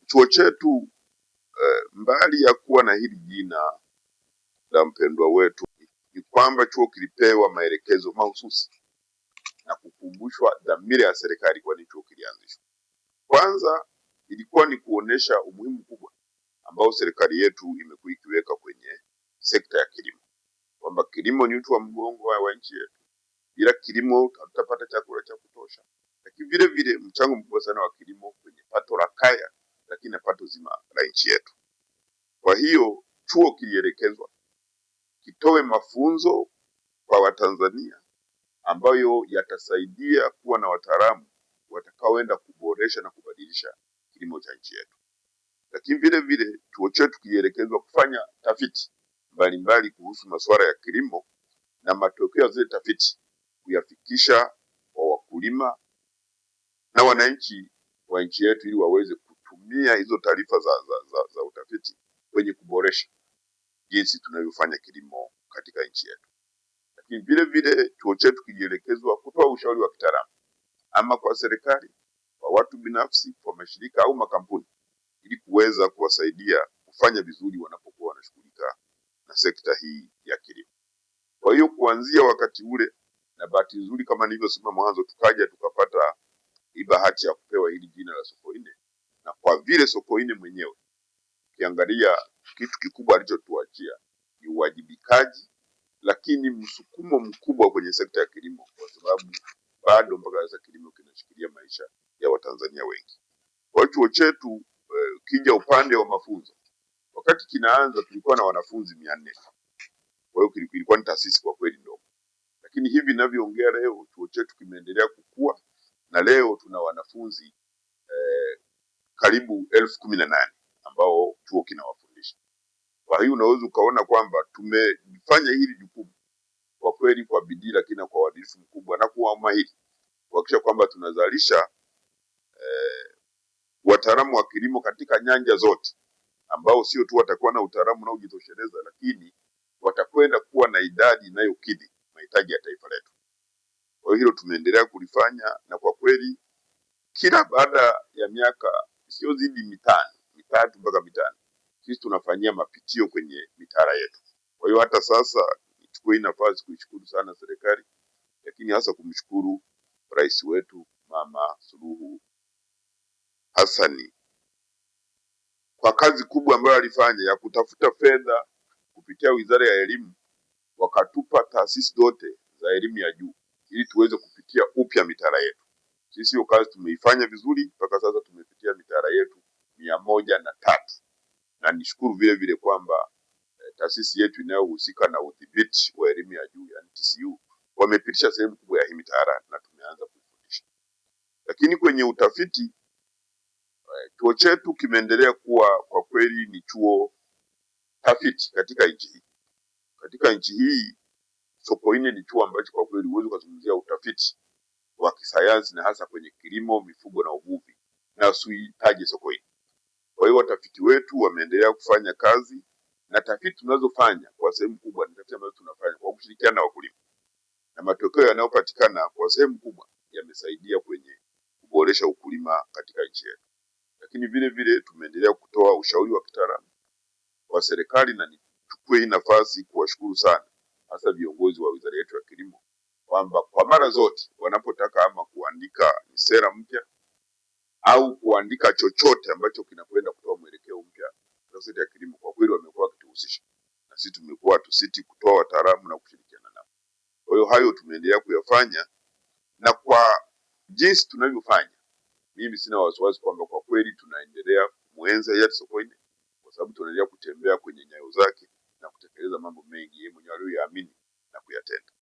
Chuo chetu mbali ya kuwa na hili jina la mpendwa wetu, ni kwamba chuo kilipewa maelekezo mahususi na kukumbushwa dhamira ya serikali kwa nini chuo kilianzishwa. Kwanza ilikuwa ni kuonesha umuhimu mkubwa ambao serikali yetu imekuwa ikiweka kwenye sekta ya kilimo, kwamba kilimo ni uti wa mgongo wa nchi yetu. Bila kilimo tutapata chakula cha kutosha, lakini vile vile mchango mkubwa sana wa kilimo kwenye pato la kaya, lakini na pato zima la nchi yetu. Kwa hiyo chuo kilielekezwa kitoe mafunzo kwa Watanzania ambayo yatasaidia kuwa na wataalamu watakaoenda kuboresha na kubadilisha kilimo cha nchi yetu. Lakini vile vile chuo chetu kilielekezwa kufanya tafiti mbalimbali kuhusu masuala ya kilimo na matokeo ya zile tafiti kuyafikisha kwa wakulima na wananchi wa nchi yetu, ili waweze kutumia hizo taarifa za utafiti kwenye kuboresha jinsi tunavyofanya kilimo katika nchi yetu. Lakini vile vile chuo chetu kilielekezwa kutoa ushauri wa kitaalamu ama kwa serikali, kwa watu binafsi, kwa mashirika au makampuni, ili kuweza kuwasaidia kufanya vizuri wanapokuwa wanashughulika na sekta hii ya kilimo. Kwa hiyo kuanzia wakati ule, na bahati nzuri kama nilivyosema mwanzo, tukaja tukapata hii bahati ya kupewa hili jina la Sokoine, na kwa vile Sokoine mwenyewe ukiangalia kitu kikubwa alichotuachia ni uwajibikaji, lakini msukumo mkubwa kwenye sekta ya kilimo, kwa sababu bado mpaka sasa kilimo kinashikilia maisha ya Watanzania wengi. Kwa chuo chetu kija upande wa mafunzo, wakati kinaanza tulikuwa na wanafunzi 400. Kwa hiyo ilikuwa ni taasisi kwa kweli ndogo, lakini hivi ninavyoongea leo chuo chetu kimeendelea kukua na leo tuna wanafunzi karibu 18,000 ambao chuo kinawafundisha. Kwa hiyo unaweza ukaona kwamba tumefanya hili jukumu kwa kweli kwa bidii, lakini kwa uadilifu mkubwa na kwa umahiri, kuhakikisha kwamba tunazalisha wataalamu wa kilimo katika nyanja zote, ambao sio tu watakuwa na utaalamu unaojitosheleza, lakini watakwenda kuwa na idadi inayokidhi mahitaji ya taifa letu. Kwa hiyo tumeendelea kulifanya, na kwa kweli kila baada ya miaka isiyozidi 3 mpaka 5 sisi tunafanyia mapitio kwenye mitaala yetu. Kwa hiyo hata sasa nichukue nafasi kuishukuru sana serikali, lakini hasa kumshukuru rais wetu Mama Suluhu Hassan kwa kazi kubwa ambayo alifanya ya kutafuta fedha kupitia Wizara ya Elimu, wakatupa taasisi zote za elimu ya juu ili tuweze kupitia upya mitaala yetu. Sisi hiyo kazi tumeifanya vizuri, mpaka sasa tumepitia mitaala yetu 103, na nishukuru vile vile kwamba taasisi yetu inayohusika na udhibiti wa elimu ya juu yani TCU wamepitisha sehemu kubwa ya hii mitaala na tumeanza kufundisha. Lakini kwenye utafiti chuo chetu kimeendelea kuwa kwa kweli ni chuo tafiti katika nchi hii. Katika nchi hii Sokoine ni chuo ambacho kwa kweli huwezi kuzungumzia utafiti wa kisayansi na hasa kwenye kilimo, mifugo na uvuvi na usihitaji Sokoine. Kwa hiyo watafiti wetu wameendelea kufanya kazi, na tafiti tunazofanya kwa sehemu kubwa ni tafiti ambazo tunafanya kwa kushirikiana na wakulima, na matokeo yanayopatikana kwa sehemu kubwa yamesaidia kwenye kuboresha ukulima katika nchi yetu. Lakini vile vile tumeendelea kutoa ushauri wa kitaalamu kwa serikali, na nichukue hii nafasi kuwashukuru sana hasa viongozi wa wizara yetu ya kilimo, kwamba kwa mara zote wanapotaka ama kuandika sera mpya au kuandika chochote ambacho kinakwenda kutoa mwelekeo mpya kwa sekta ya kilimo, kwa kweli wamekuwa wakituhusisha, na sisi tumekuwa tusiti kutoa wataalamu na kushirikiana nao. Kwa hiyo hayo tumeendelea kuyafanya, na kwa jinsi tunavyofanya, mimi sina wasiwasi kwamba kwa kweli tunaendelea kumuenza hayati Sokoine, kwa sababu tunaendelea kutembea kwenye nyayo zake na kutekeleza mambo mengi yeye mwenyewe aliyoyaamini na kuyatenda.